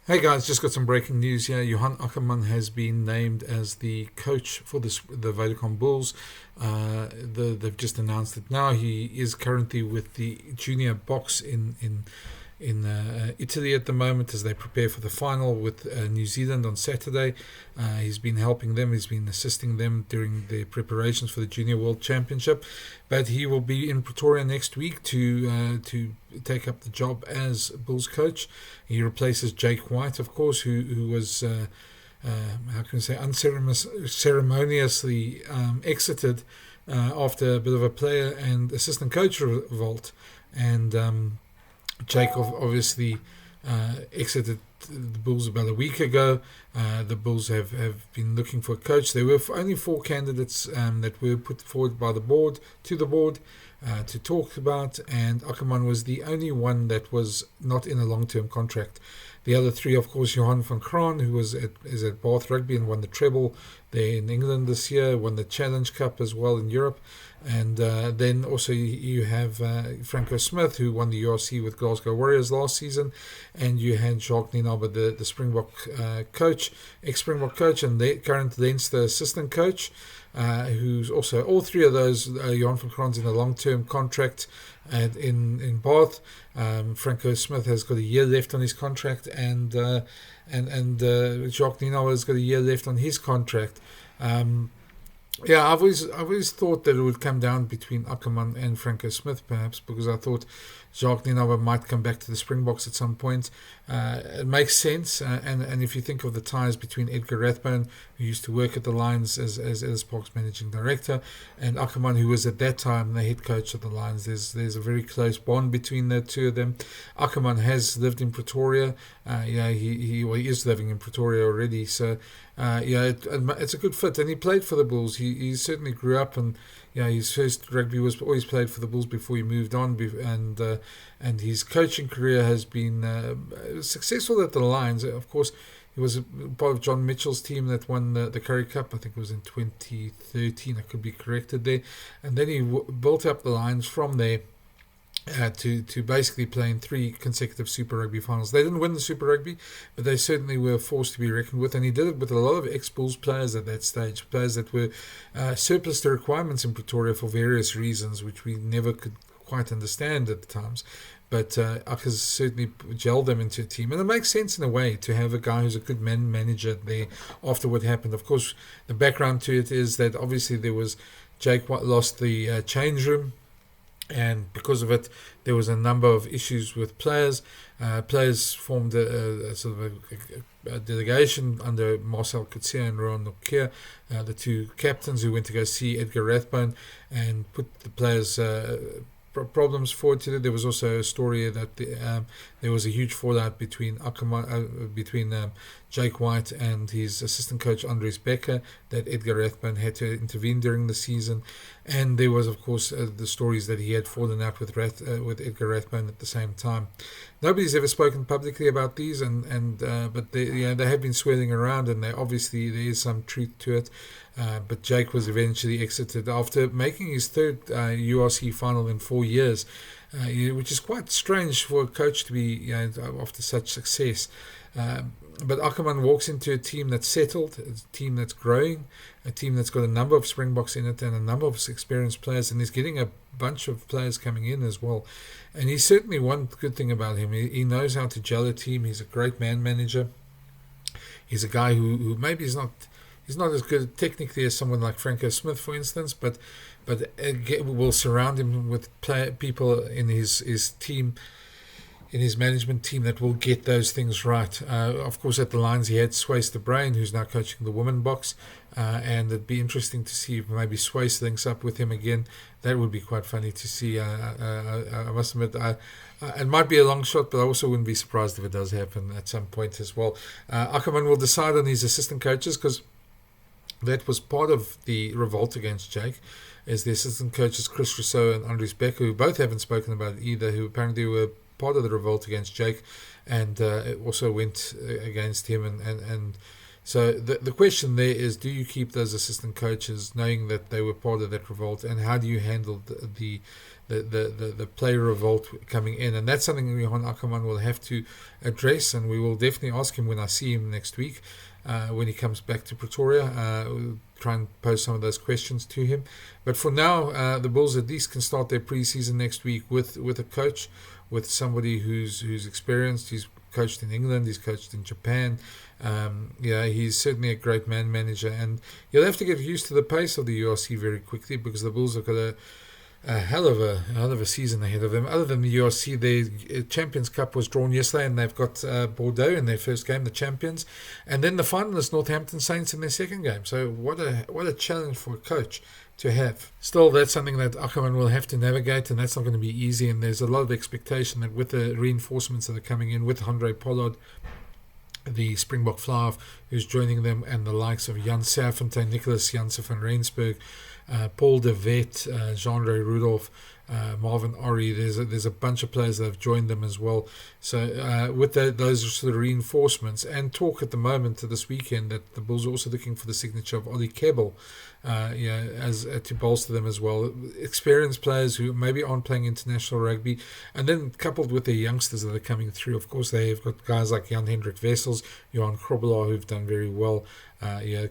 Hey guys, just got some breaking news here. Johan Ackermann has been named as the coach for the Vodacom Bulls. They've just announced it now. He is currently with the junior box in Italy at the moment as they prepare for the final with New Zealand on Saturday. He's been helping them, he's been assisting them during their preparations for the Junior World Championship. But he will be in Pretoria next week to take up the job as Bulls coach. He replaces Jake White, of course, who was. How can I say, unceremoniously exited after a bit of a player and assistant coach revolt. And Jake obviously exited the Bulls about a week ago. The Bulls have been looking for a coach. There were only four candidates that were put forward by the board to talk about, and Ackermann was the only one that was not in a long-term contract. The other three, of course, Johan van Kraan, who is at Bath Rugby and won the treble there in England this year, won the Challenge Cup as well in Europe. And then also you have Franco Smith, who won the URC with Glasgow Warriors last season. And you had Jacques Nienaber, the Springbok coach, ex-Springbok coach, and the current Leinster assistant coach, who's also, all three of those, Johan van Kraan's in a long-term contract in Bath. Franco Smith has got a year left on his contract, and Jacques Nienaber has got a year left on his contract. Yeah, I've always thought that it would come down between Ackermann and Franco Smith, perhaps, because I thought Jacques Nienaber might come back to the Springboks at some point. It makes sense, and if you think of the ties between Edgar Rathbone, who used to work at the Lions as Ellis Park's managing director, and Ackermann, who was at that time the head coach of the Lions, there's a very close bond between the two of them. Ackermann has lived in Pretoria. He is living in Pretoria already, so it's a good fit, and he played for the Bulls. He certainly grew up, and his first rugby was always played for the Bulls before he moved on, and his coaching career has been successful at the Lions. Of course, he was part of John Mitchell's team that won the Currie Cup. I think it was in 2013. I could be corrected there, and then he built up the Lions from there. To basically play in three consecutive Super Rugby finals. They didn't win the Super Rugby, but they certainly were a force to be reckoned with, and he did it with a lot of ex-Bulls players at that stage, players that were surplus to requirements in Pretoria for various reasons, which we never could quite understand at the times. But Akers certainly gelled them into a team, and it makes sense in a way to have a guy who's a good manager there after what happened. Of course, the background to it is that obviously there was Jake lost the change room, and because of it, there was a number of issues with players. Players formed a sort of a delegation under Marcel Coetzee and Rowan Nokia, the two captains who went to go see Edgar Rathbone and put the players' problems forward to them. There was also a story that there was a huge fallout between Jake White and his assistant coach Andries Becker, that Edgar Rathbone had to intervene during the season, and there was, of course, the stories that he had fallen out with Edgar Rathbone at the same time. Nobody's ever spoken publicly about these, but they have been swirling around, and obviously there is some truth to it. But Jake was eventually exited after making his third URC final in 4 years, which is quite strange for a coach to be after such success. But Ackermann walks into a team that's settled, a team that's growing, a team that's got a number of Springboks in it and a number of experienced players, and he's getting a bunch of players coming in as well. And he's certainly one good thing about him. He knows how to gel a team. He's a great man manager. He's a guy who maybe is not... He's not as good technically as someone like Franco Smith, for instance, but will surround him with people in his team, in his management team, that will get those things right. Of course, at the Lions, he had Swayze the Brain, who's now coaching the women box, and it'd be interesting to see if maybe Swayze links up with him again. That would be quite funny to see. I must admit, it might be a long shot, but I also wouldn't be surprised if it does happen at some point as well. Ackermann will decide on his assistant coaches, because that was part of the revolt against Jake, as the assistant coaches Chris Rousseau and Andries Becker, who both haven't spoken about it either, who apparently were part of the revolt against Jake, and it also went against him and So the question there is, do you keep those assistant coaches knowing that they were part of that revolt, and how do you handle the player revolt coming in? And that's something Johan Ackermann will have to address, and we will definitely ask him when I see him next week, when he comes back to Pretoria. We'll try and pose some of those questions to him. But for now, the Bulls at least can start their preseason next week with a coach, with somebody who's experienced. He's coached in England, he's coached in Japan. He's certainly a great manager, and you'll have to get used to the pace of the URC very quickly, because the Bulls have got a hell of a season ahead of them. Other than the URC, the Champions Cup was drawn yesterday, and they've got Bordeaux in their first game, the champions, and then the finalists Northampton Saints in their second game. So what a challenge for a coach to have. Still, that's something that Ackermann will have to navigate, and that's not going to be easy. And there's a lot of expectation that with the reinforcements that are coming in, with Andre Pollard, the Springbok fly-half, who's joining them, and the likes of Jan Serfontein, Nicholas Janssen van Rensburg, Paul de Vet, Jean-Ray Rudolph, Marvin Ori. There's a bunch of players that have joined them as well. So with those sort of reinforcements, and talk at the moment to this weekend that the Bulls are also looking for the signature of Ollie Kebble, as to bolster them as well. Experienced players who maybe aren't playing international rugby, and then coupled with the youngsters that are coming through. Of course, they've got guys like Jan Hendrik Wessels, Johan Krobbelaar, who've done very well.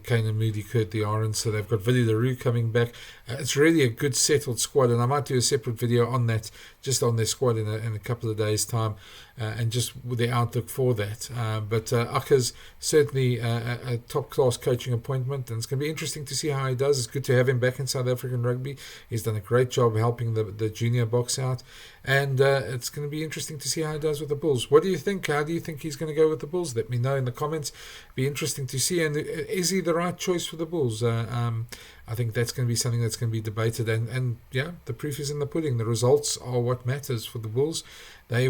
Kane Moody, Kurt the Orange, so they've got Willie LaRue coming back. It's really a good settled squad, and I might do a separate video on that, just on their squad in a couple of days' time, and just with the outlook for that. But Akker's certainly a top-class coaching appointment, and it's going to be interesting to see how he does. It's good to have him back in South African rugby. He's done a great job helping the junior box out, and it's going to be interesting to see how he does with the Bulls. What do you think? How do you think he's going to go with the Bulls? Let me know in the comments. Be interesting to see. And is he the right choice for the Bulls? I think that's going to be something that's going to be debated. And the proof is in the pudding. The results are what matters for the Bulls. They're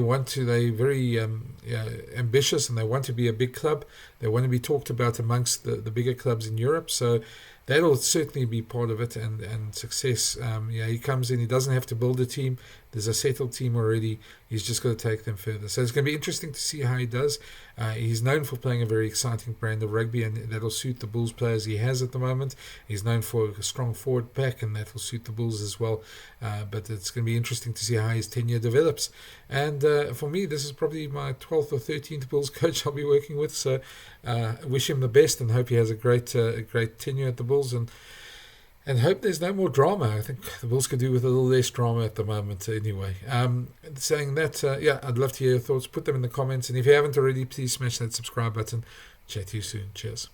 very ambitious, and they want to be a big club. They want to be talked about amongst the bigger clubs in Europe. So that'll certainly be part of it, and success. He comes in, he doesn't have to build a team. There's a settled team already. He's just got to take them further. So it's going to be interesting to see how he does. He's known for playing a very exciting brand of rugby, and that'll suit the Bulls players he has at the moment. He's known for a strong forward pack, and that will suit the Bulls as well. But it's going to be interesting to see how his tenure develops. And for me, this is probably my 12th or 13th Bulls coach I'll be working with. So wish him the best, and hope he has a great tenure at the Bulls, and hope there's no more drama. I think the Bulls could do with a little less drama at the moment anyway. Saying that, I'd love to hear your thoughts. Put them in the comments, and if you haven't already, please smash that subscribe button. Chat to you soon. Cheers.